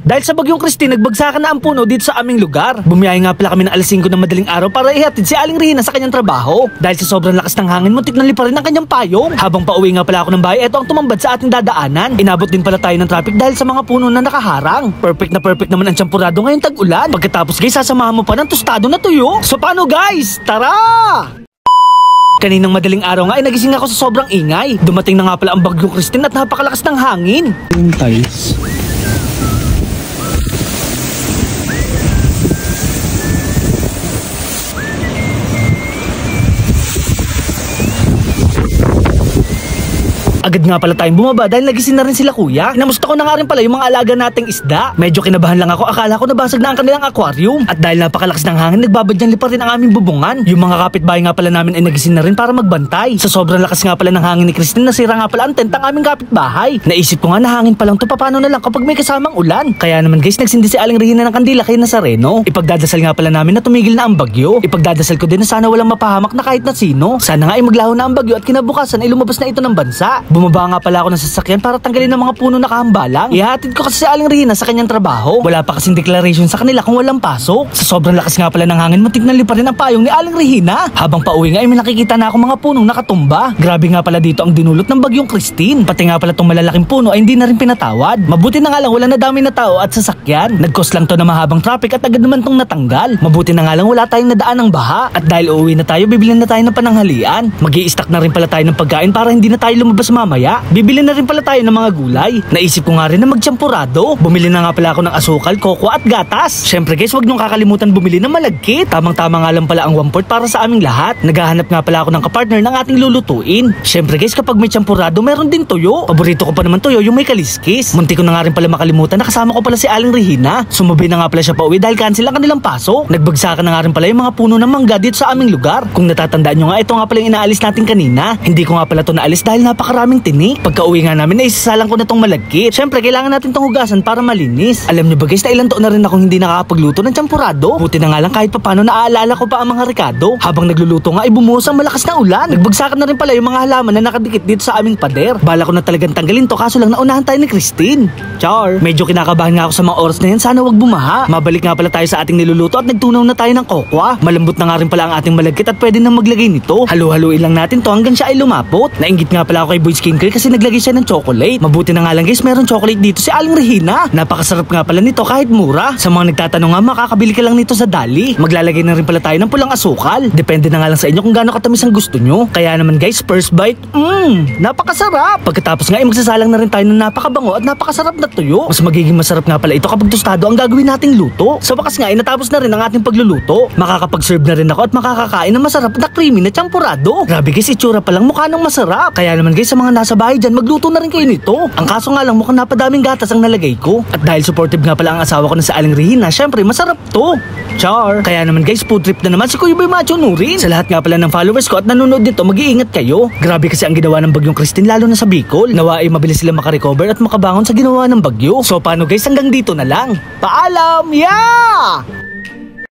Dahil sa bagyong Christine, nagbagsakan na ang puno dito sa aming lugar. Bumiyahe nga pala kami ng alas 5 ng madaling araw para ihatid si Aling Rihina sa kanyang trabaho. Dahil sa sobrang lakas ng hangin, muntik na liparin ang kanyang payong. Habang pauwi nga pala ako ng bahay, eto ang tumambad sa ating dadaanan. Inabot din pala tayo ng traffic dahil sa mga puno na nakaharang. Perfect na perfect naman ang champurado ngayong tag-ulan. Pagkatapos guys, sasamahan mo pa ng tostado na tuyo. So paano guys? Tara! Kaninang madaling araw nga ay nagising ako sa sobrang ingay. Dumating na nga pala ang bagyong Christine at napakalakas ng hangin. Yung tiles. Agad nga pala tayong bumaba dahil nagising na rin sila kuya. Namusta ko na nga rin pala yung mga alaga nating isda. Medyo kinabahan lang ako, akala ko nabasag na ang kanilang aquarium. At dahil napakalakas ng hangin, nagbabadyang lipa rin ang aming bubungan. Yung mga kapitbahay nga pala namin ay nagising na rin para magbantay. Sa sobrang lakas nga pala ng hangin ni Christine, nasira nga pala ang tent ng aming kapitbahay. Naisip ko nga na hangin pa lang to, paano na lang kapag may kasamang ulan. Kaya naman guys, nagsindi si Aling Rihina ng kandila kay Nazareno. Ipagdadasal nga pala namin na tumigil na ang bagyo. Ipagdadasal ko din na sana walang mapahamak na kahit na sino. Sana nga ay maglaho na ang bagyo at kinabukasan ay lumabas na ito ng bansa. Bumaba nga pala ako ng sasakyan para tanggalin ang mga puno na kahambalang. Ihatid ko kasi si Aling Rihina sa kanyang trabaho. Wala pa kasing declaration sa kanila kung walang pasok. Sa sobrang lakas nga pala ng hangin, muntik na lipa rin ang payong ni Aling Rihina. Habang pauwi nga ay may nakikita na ako mga punong nakatumba. Grabe nga pala dito ang dinulot ng bagyong Christine. Pati nga pala tong malalaking puno ay hindi na rin pinatawad. Mabuti na nga lang wala na dami na tao at sasakyan. Nag-cause lang to na mahabang traffic at agad naman tong natanggal. Mabuti na nga lang wala tayong nadaan ng baha. At dahil uuwi na tayo, bibili na tayo ng pananghalian. Mag-i-stock na rin pala tayo ng pagkain para hindi na tayo lumabas mamaya. Bibili na rin pala tayo ng mga gulay. Naisip ko nga rin na magchampurado. Bumili na nga pala ako ng asukal, koko at gatas. Syempre guys, wag niyong kakalimutan bumili ng malagkit. Tamang-tama nga lang pala ang 1/4 para sa aming lahat. Naghahanap nga pala ako ng kapartner ng ating lulutuin. Syempre guys, kapag may champurado, meron din tuyo. Paborito ko pa naman tuyo, yung may kaliskis. Munti ko na nga rin pala makalimutan na kasama ko pala si Aling Rihina. Sumabay na nga pala siya pauwi dahil cancel ang kanilang pasok. Nagbagsakan na nga rin pala yung mga puno ng mangga dito sa aming lugar. Kung natatandaan nyo nga, ito nga pala yung inaalis natin kanina. Hindi ko nga pala ito naalis dahil napakaraming tinik. Pagka-uwi nga namin ay isasalang ko na tong malagkit. Syempre, kailangan natin tong hugasan para malinis. Alam nyo ba guys, na ilang taon na rin akong hindi nakakapagluto ng champurado. Buti na nga lang kahit papano naaalala ko pa ang mga rekado. Habang nagluluto nga ay bumuhos ang malakas na ulan. Nagbagsakan na rin pala yung mga halaman na nakadikit dito sa aming pader. Bala ko na talagang tanggalin to kaso lang naunahan tayo ni Christine. Char. Medyo kinakabahan nga ako sa mga oras na yan. Sana wag bumaha. Mabalik nga pala tayo sa ating niluluto at nagtunaw na tayo ng kokwa. Malambot na nga rin pala ang ating malagkit at pwede nang maglagay nito. Halu-haluin lang natin to hanggang siya ay lumapot. Nainggit nga pala ako kay Boy Skincare kasi naglagay siya ng chocolate. Mabuti na nga lang guys, meron chocolate dito si Aling Rihina. Napakasarap nga pala nito kahit mura. Sa mga nagtatanong nga, makakabili ka lang nito sa Dali. Maglalagay na rin pala tayo ng pulang asukal. Depende na nga lang sa inyo kung gaano katamis ang gusto nyo. Kaya naman guys, first bite, napakasarap. Pagkatapos nga ay magsasalang na rin tayo ng napakabango at napakasarap na tuyo. Mas magiging masarap nga pala ito kapag tostado ang gagawin nating luto. Sa wakas nga ay natapos na rin ang ating pagluluto. Makakapag-serve na rin ako at makakakain ng masarap na creamy na champurado. Grabe guys, itsura pa lang mukha nang masarap. Kaya naman guys, sa mga nasa bahay dyan, magluto na rin kayo nito. Ang kaso nga lang mukhang napadaming gatas ang nalagay ko. At dahil supportive nga pala ang asawa ko na sa Aling Rihina, syempre masarap to. Char. Kaya naman guys, food trip na naman si Kuya Boy Macho Nurin. Sa lahat nga pala ng followers ko at nanonood dito, mag-iingat kayo. Grabe kasi ang ginawa ng bagyong Christine lalo na sa Bicol. Nawa ay mabilis sila makarecover at makabangon sa ginawa ng bagyo. So paano guys, hanggang dito na lang. Paalam! Yeah!